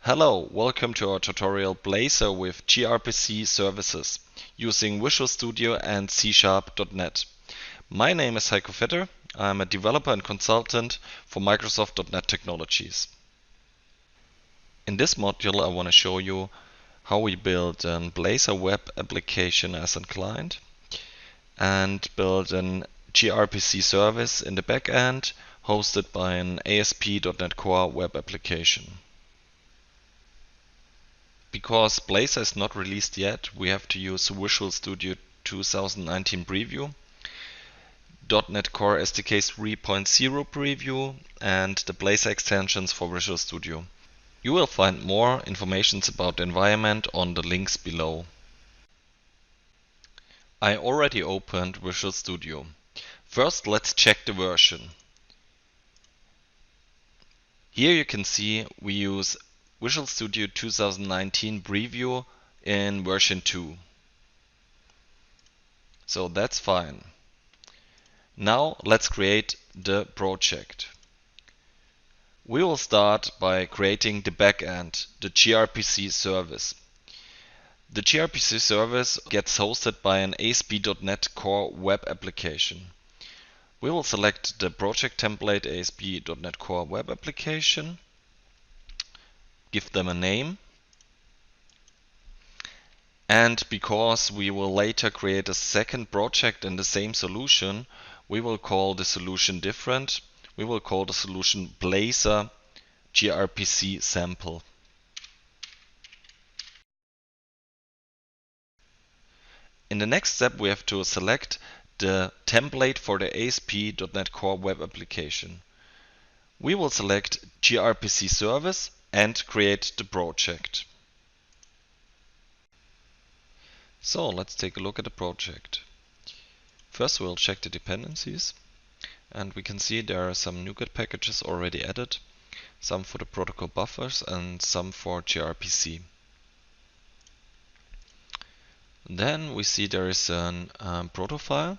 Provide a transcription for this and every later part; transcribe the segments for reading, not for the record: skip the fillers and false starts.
Hello, welcome to our tutorial Blazor with gRPC services using Visual Studio and C#.NET. My name is Heiko Vetter. I'm a developer and consultant for Microsoft.NET Technologies. In this module I want to show you how we build a Blazor Web Application as a client and build an gRPC service in the backend hosted by an ASP.NET Core web application. Because Blazor is not released yet, we have to use Visual Studio 2019 Preview, .NET Core SDK 3.0 Preview, and the Blazor extensions for Visual Studio. You will find more information about the environment on the links below. I already opened Visual Studio. First, let's check the version. Here you can see we use Visual Studio 2019 Preview in version 2. So that's fine. Now let's create the project. We will start by creating the backend, the gRPC service. The gRPC service gets hosted by an ASP.NET Core web application. We will select the project template ASP.NET Core web application, give them a name, and because we will later create a second project in the same solution, we will call the solution different. We will call the solution Blazor gRPC sample. In the next step, we have to select the template for the ASP.NET Core web application. We will select gRPC service and create the project. So let's take a look at the project. First we'll check the dependencies, and we can see there are some NuGet packages already added, some for the protocol buffers and some for gRPC. Then we see there is a proto file.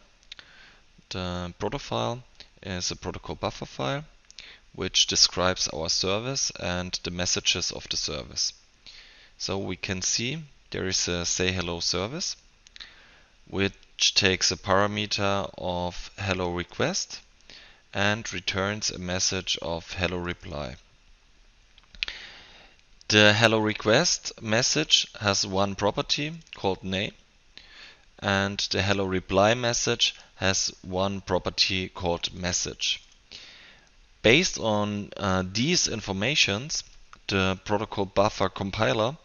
The proto file is a protocol buffer file which describes our service and the messages of the service. So we can see there is a say hello service which takes a parameter of hello request and returns a message of hello reply. The hello request message has one property called name, and the hello reply message has one property called message. Based on these informations, the protocol buffer compiler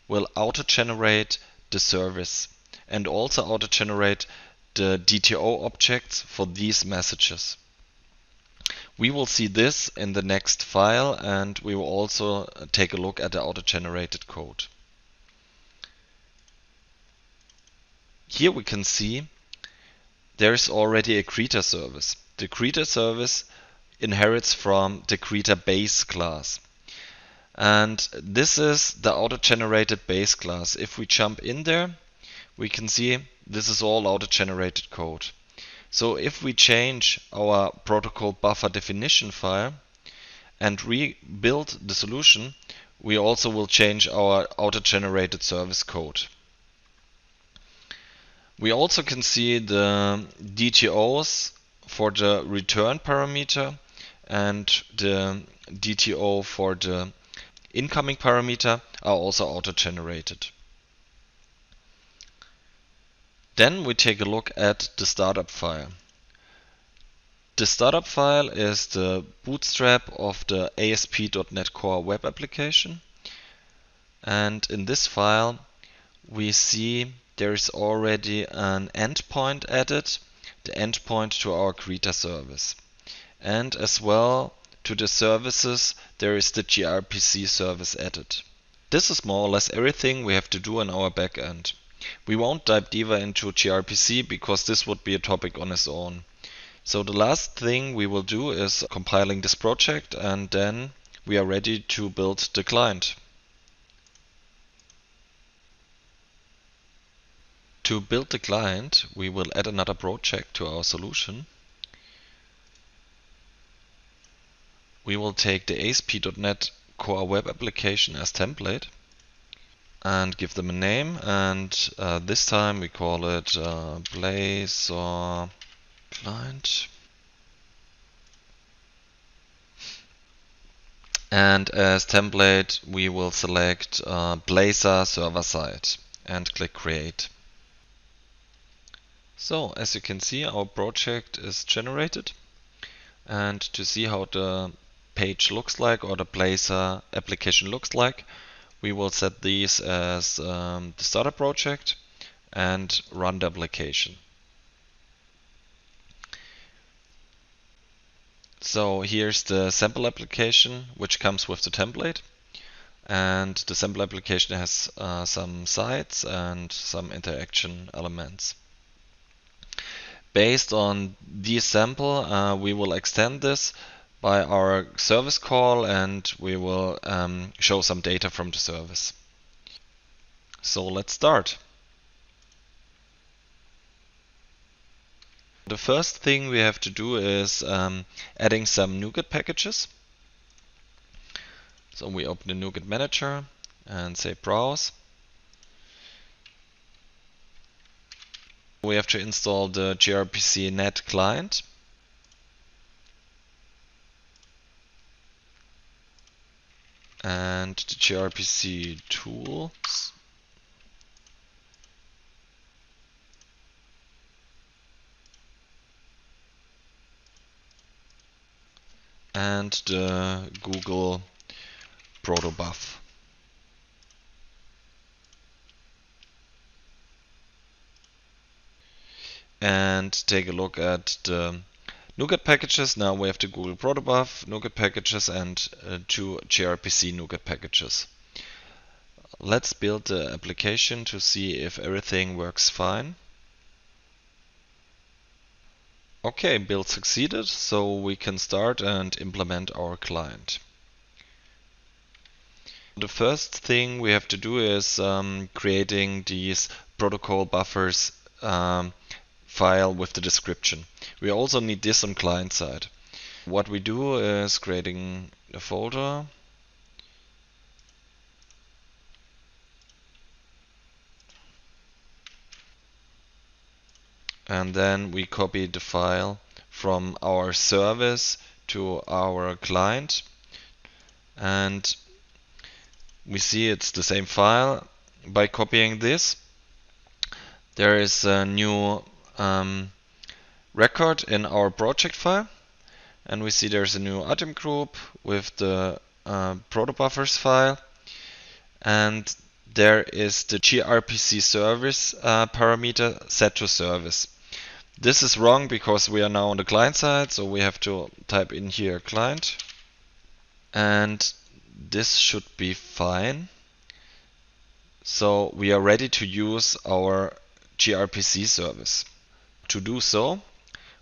will auto-generate the service and also auto-generate the DTO objects for these messages. We will see this in the next file, and we will also take a look at the auto-generated code. Here we can see there is already a greeter service. The greeter service inherits from the greeter base class. And this is the auto-generated base class. If we jump in there, we can see this is all auto-generated code. So if we change our protocol buffer definition file and rebuild the solution, we also will change our auto-generated service code. We also can see the DTOs for the return parameter and the DTO for the incoming parameter are also auto-generated. Then we take a look at the startup file. The startup file is the bootstrap of the ASP.NET Core web application. And in this file we see there is already an endpoint added, the endpoint to our greeter service. And as well to the services there is the gRPC service added. This is more or less everything we have to do in our backend. We won't dive deeper into gRPC because this would be a topic on its own. So the last thing we will do is compiling this project, and then we are ready to build the client. To build the client, we will add another project to our solution. We will take the ASP.NET core web application as template and give them a name, and this time we call it Blazor Client. And as template we will select Blazor server side and click create. So as you can see, our project is generated, and to see how the page looks like or the Blazor application looks like, we will set these as the starter project and run the application. So here's the sample application which comes with the template, and the sample application has some sites and some interaction elements. Based on this sample, we will extend this by our service call, and we will show some data from the service. So let's start. The first thing we have to do is adding some NuGet packages. So we open the NuGet manager and say browse. We have to install the gRPC net client. And the gRPC tools. And the Google protobuf. And take a look at the NuGet packages. Now we have the Google protobuf NuGet packages and 2 gRPC NuGet packages. Let's build the application to see if everything works fine. Okay, build succeeded, so we can start and implement our client. The first thing we have to do is creating these protocol buffers file with the description. We also need this on client side. What we do is creating a folder, and then we copy the file from our service to our client, and we see it's the same file. By copying this, there is a new record in our project file, and we see there's a new item group with the protobuffers file, and there is the gRPC service parameter set to service. This is wrong because we are now on the client side, so we have to type in here client, and this should be fine. So we are ready to use our gRPC service. To do so,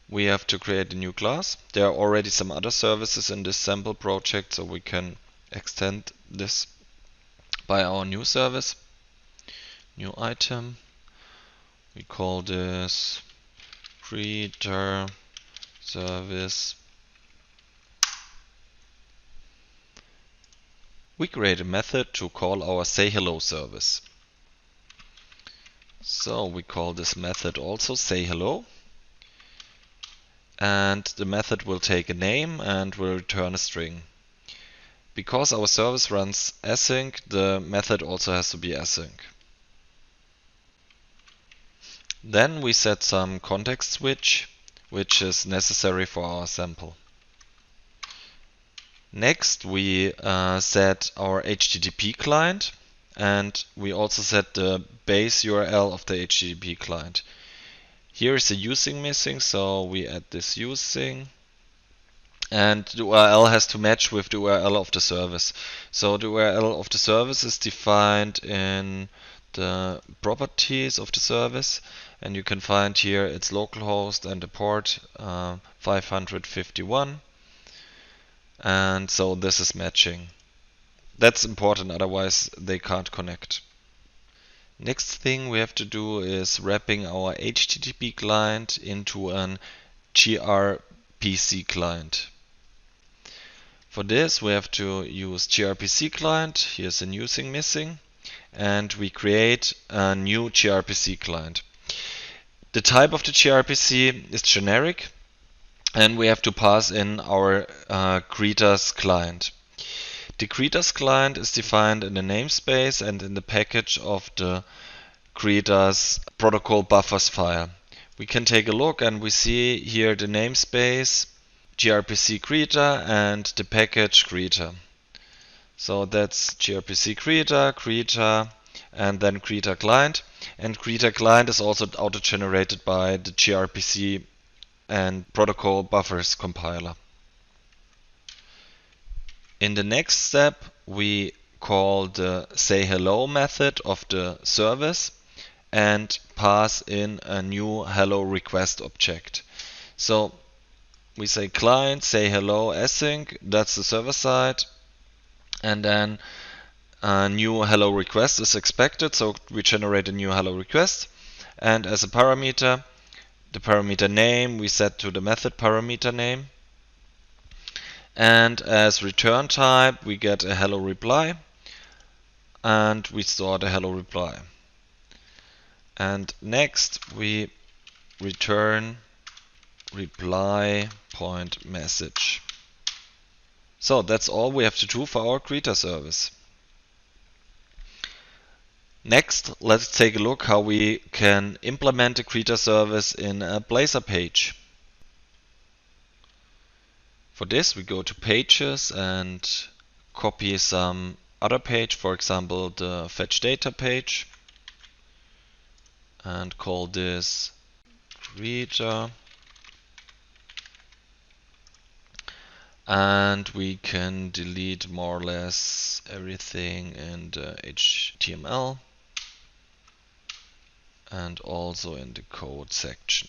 we have to create a new class. There are already some other services in this sample project, so we can extend this by our new service. New item. We call this reader service. We create a method to call our say hello service. So we call this method also say hello, and the method will take a name and will return a string. Because our service runs async, the method also has to be async. Then we set some context switch, which is necessary for our sample. Next we set our HTTP client, and we also set the base URL of the HTTP client. Here is a using missing, so we add this using, and the URL has to match with the URL of the service. So the URL of the service is defined in the properties of the service, and you can find here its localhost and the port 551, and so this is matching. That's important, otherwise they can't connect. Next thing we have to do is wrapping our HTTP client into an gRPC client. For this we have to use gRPC client. Here's a new thing missing, and we create a new gRPC client. The type of the gRPC is generic, and we have to pass in our greeters client. The greeters client is defined in the namespace and in the package of the greeters protocol buffers file. We can take a look and we see here the namespace gRPC greeter and the package greeter. So that's gRPC greeter, and then greeter client. And greeter client is also auto-generated by the gRPC and protocol buffers compiler. In the next step, we call the say hello method of the service and pass in a new hello request object. So we say client say hello async, that's the server side, and then a new hello request is expected, so we generate a new hello request, and as a parameter, the parameter name we set to the method parameter name, and as return type we get a hello reply, and we store the hello reply. And next we return reply point message. So that's all we have to do for our greeter service. Next, let's take a look how we can implement a greeter service in a Blazor page. For this, we go to Pages and copy some other page, for example, the fetch data page, and call this greeter. And we can delete more or less everything in the HTML and also in the code section.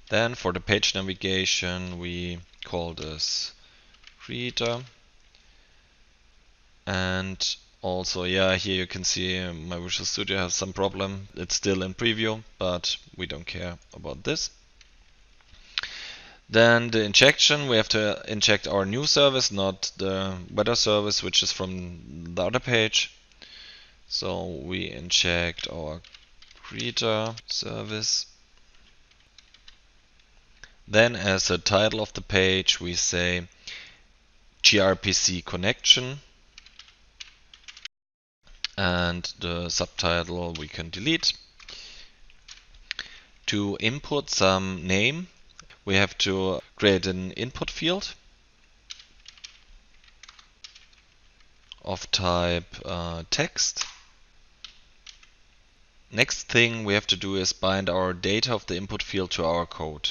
Then for the page navigation we call this greeter, and also here you can see my Visual Studio has some problem. It's still in preview, but we don't care about this. Then the injection, we have to inject our new service, not the weather service, which is from the other page. So we inject our greeter service. Then as a title of the page we say gRPC connection, and the subtitle we can delete. To input some name, we have to create an input field of type text. Next thing we have to do is bind our data of the input field to our code.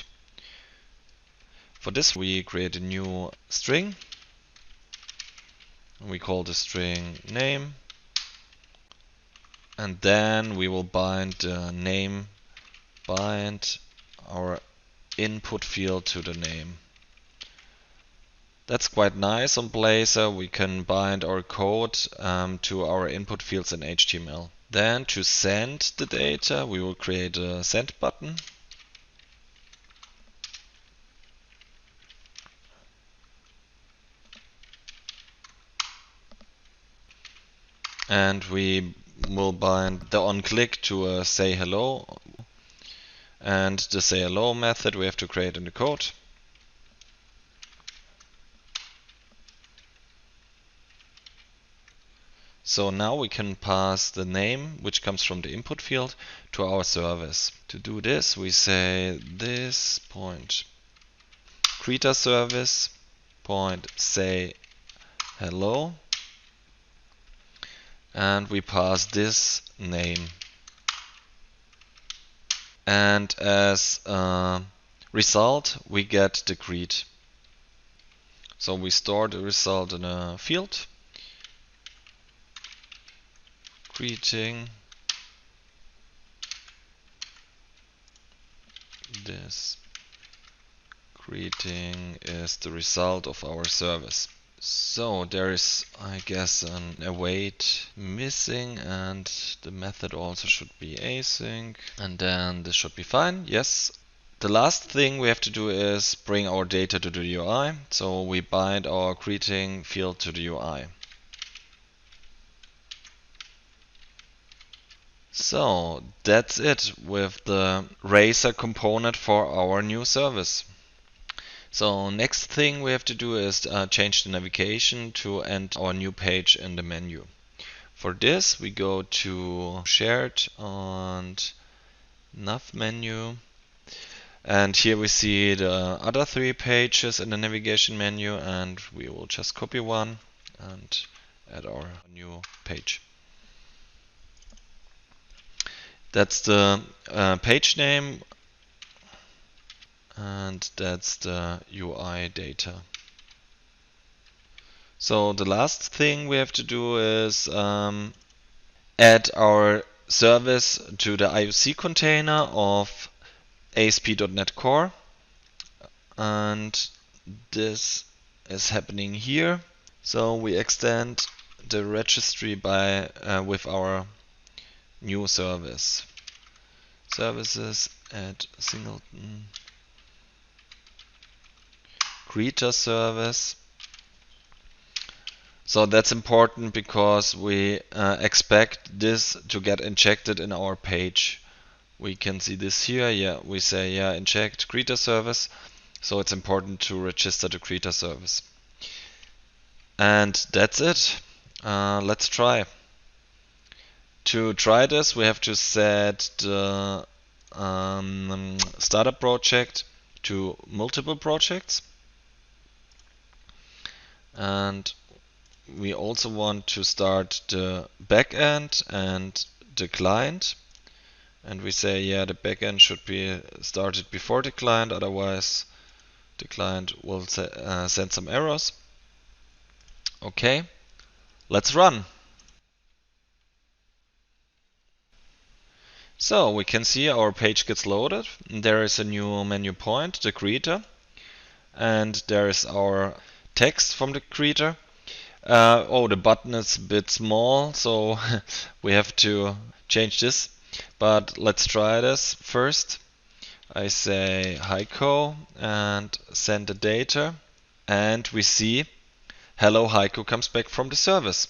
For this we create a new string. We call the string name, and then we will bind the name, bind our input field to the name. That's quite nice on Blazor. We can bind our code to our input fields in HTML. Then to send the data we will create a send button. And we will bind the onClick to a say hello, and the say hello method we have to create in the code. So now we can pass the name, which comes from the input field, to our service. To do this we say this point greeter service point say hello, and we pass this name, and as a result we get the greet. So we store the result in a field, greeting, this greeting is the result of our service. So there is, I guess, an await missing, and the method also should be async, and then this should be fine. Yes, The last thing we have to do is bring our data to the UI. So we bind our greeting field to the UI. So that's it with the Razor component for our new service. So next thing we have to do is change the navigation to end our new page in the menu. For this we go to Shared and Nav menu, and here we see the other 3 pages in the navigation menu, and we will just copy one and add our new page. That's the page name, and that's the UI data. So the last thing we have to do is add our service to the IOC container of ASP.NET Core, and this is happening here. So we extend the registry by with our new service. Services at singleton greeter service. So that's important because we expect this to get injected in our page. We can see this here. Yeah, we say inject greeter service. So it's important to register the greeter service. And that's it. Let's try. To try this, we have to set the startup project to multiple projects. And we also want to start the backend and the client. And we say, the backend should be started before the client, otherwise the client will send some errors. Okay, let's run. So we can see our page gets loaded. There is a new menu point, the greeter, and there is our text from the greeter. Oh, the button is a bit small, so we have to change this. But let's try this first. I say Heiko and send the data, and we see hello Heiko comes back from the service.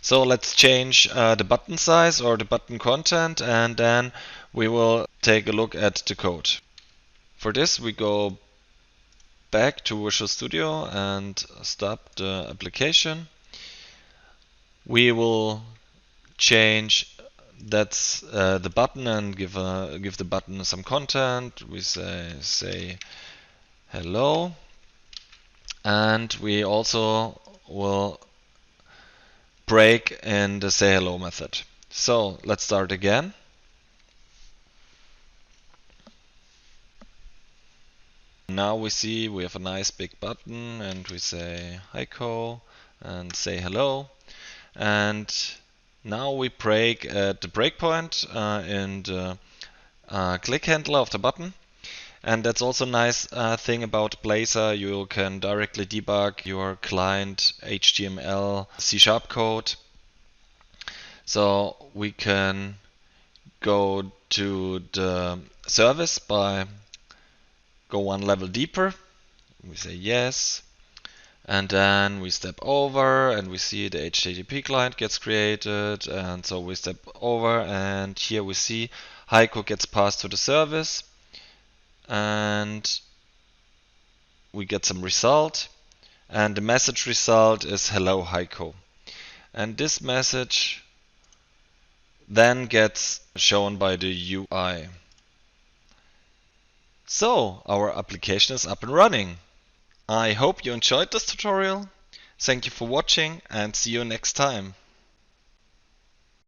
So let's change the button size or the button content, and then we will take a look at the code. For this we go back to Visual Studio and stop the application. We will change that's the button and give the button some content. We say hello, and we also will break in the say hello method. So let's start again. Now we see we have a nice big button, and we say Heiko and say hello, and now we break at the breakpoint in the click handler of the button. And that's also a nice thing about Blazor. You can directly debug your client HTML C# code. So we can go to the service by go one level deeper. We say yes. And then we step over and we see the HTTP client gets created, and so we step over, and here we see Heiko gets passed to the service, and we get some result, and the message result is hello Heiko, and this message then gets shown by the UI. So our application is up and running. I hope you enjoyed this tutorial. Thank you for watching, and see you next time.